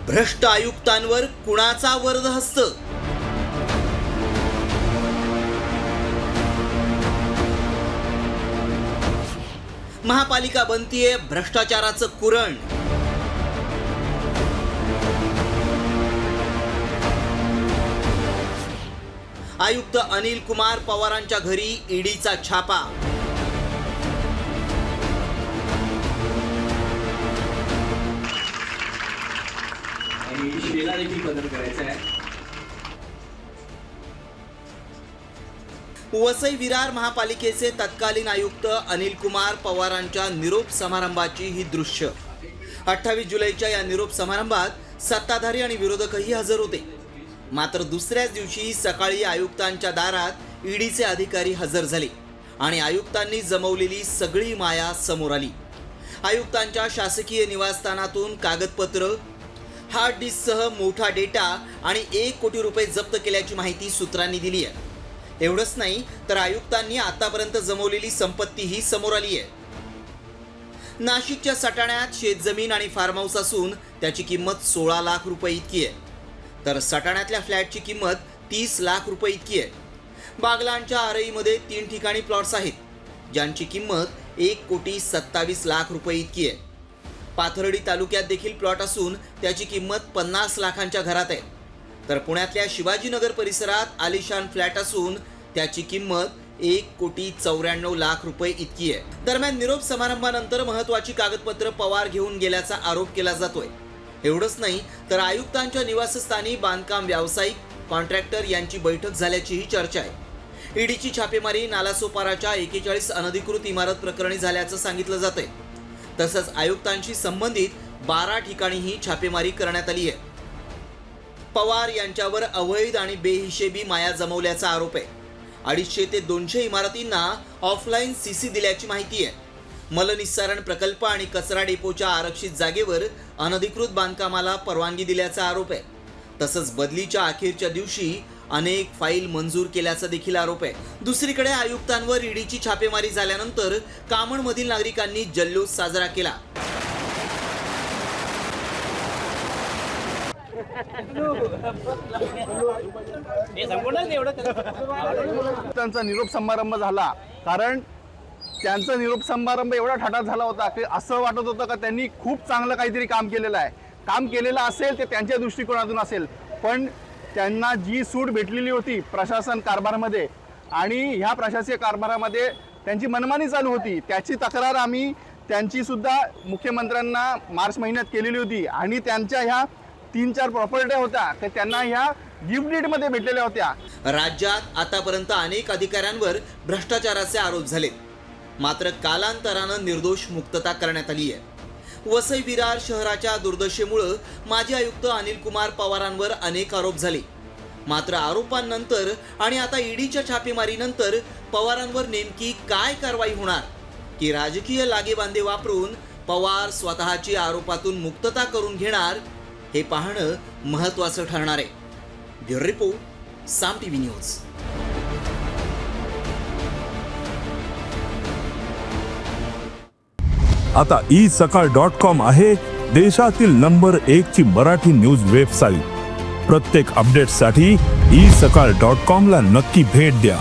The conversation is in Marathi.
भ्रष्ट आयुक्तांवर कुणाचा वरदहस्त? महापालिका बनतीये भ्रष्टाचाराचं कुरण. आयुक्त अनिल कुमार पवारांच्या घरी ईडीचा छापा. वसई विरार महापालिकेचे तत्कालीन आयुक्त अनिल कुमार पवारांच्या निरोप समारंभाची ही दृश्य. 28 जुलैच्या या निरोप समारंभात सत्ताधारी आणि विरोधकही हजर होते. मात्र दुसऱ्याच दिवशी सकाळी आयुक्तांच्या दारात ईडीचे अधिकारी हजर झाले आणि आयुक्तांनी जमवलेली सगळी माया समोर आली. आयुक्तांच्या शासकीय निवासस्थानातून कागदपत्र, हार्ड डिस्कसह मोठा डेटा आणि 1 कोटी रुपये जप्त केल्याची माहिती सूत्रांनी दिली आहे. एवढंच नाही तर आयुक्तांनी आतापर्यंत जमवलेली संपत्तीही समोर आली आहे. नाशिकच्या सटाण्यात शेतजमीन आणि फार्म हाऊस असून त्याची किंमत 16 लाख रुपये इतकी आहे, तर सटाण्यातल्या फ्लॅटची किंमत 30 लाख रुपये इतकी आहे. बागलांच्या आरईमध्ये 3 ठिकाणी प्लॉट्स आहेत, ज्यांची किंमत 1 कोटी 27 लाख रुपये इतकी आहे. पाथर्डी तालुक्यात देखील प्लॉट असून त्याची किंमत 50 लाखांच्या घरात आहे. तर पुण्यातल्या शिवाजीनगर परिसरात आलिशान फ्लॅट असून त्याची किंमत 1 कोटी 94 लाख रुपये इतकी आहे. दरम्यान निरोप समारंभानंतर महत्त्वाची कागदपत्र पवार घेऊन गेल्याचा आरोप केला जातोय. एवढंच नाही तर आयुक्तांच्या निवासस्थानी बांधकाम व्यावसायिक, कॉन्ट्रॅक्टर यांची बैठक झाल्याचीही चर्चा आहे. ईडीची छापेमारी नालासोपाराच्या 41 अनधिकृत इमारत प्रकरणी झाल्याचं सांगितलं जातंय. तसंच आयुक्तांशी संबंधित 12 ठिकाणीही छापेमारी करण्यात आली आहे. पवार यांच्यावर अवैध आणि बेहिशेबी माया जमवल्याचा आरोप आहे. 250 ते 200 इमारतींना ऑफलाईन सीसी दिल्याची माहिती आहे. मलनिस्सारण प्रकल्प आणि कचरा डेपोच्या आरक्षित जागेवर अनधिकृत बांधकामाला परवानगी दिल्याचा आरोप आहे. तसंच बदलीच्या अखेरच्या दिवशी अनेक फाईल मंजूर केल्याचा देखील आरोप आहे. दुसरीकडे आयुक्तांवर ईडीची छापेमारी झाल्यानंतर कामणमधील नागरिकांनी जल्लोष साजरा केला. त्यांचा निरोप समारंभ झाला, कारण त्यांचा निरोप समारंभ एवढा ठाटात झाला होता की असं वाटत होतं का त्यांनी खूप चांगलं काहीतरी काम केलेलं आहे. काम केलेलं असेल ते त्यांच्या दृष्टिकोनातून असेल, पण त्यांना जी सूट भेटलेली होती प्रशासन कारभारामध्ये आणि ह्या प्रशासकीय कारभारामध्ये त्यांची मनमानी चालू होती, त्याची तक्रार आम्ही त्यांची सुद्धा मुख्यमंत्र्यांना मार्च महिन्यात केलेली होती. आणि त्यांच्या ह्या 3-4 प्रॉपर्ट्या होत्या तर त्यांना ह्या गिफ्ट डीडमध्ये भेटलेल्या होत्या. राज्यात आतापर्यंत अनेक अधिकाऱ्यांवर भ्रष्टाचाराचे आरोप झाले, मात्र कालांतरानं निर्दोष मुक्तता करण्यात आली आहे. वसई विरार शहराच्या दुर्दशेमुळे माजी आयुक्त अनिल कुमार पवारांवर अनेक आरोप झाले. मात्र आरोपांनंतर आणि आता ईडीच्या छापेमारीनंतर पवारांवर नेमकी काय कारवाई होणार, की राजकीय लागेबांधे वापरून पवार स्वतःची आरोपातून मुक्तता करून घेणार, हे पाहणं महत्त्वाचं ठरणार आहे. ब्युरो रिपोर्ट, साम टीव्ही न्यूज. आता isakal.com आहे देशातील नंबर 1 ची मराठी न्यूज वेबसाईट. प्रत्येक अपडेटसाठी isakal.com ला नक्की भेट द्या.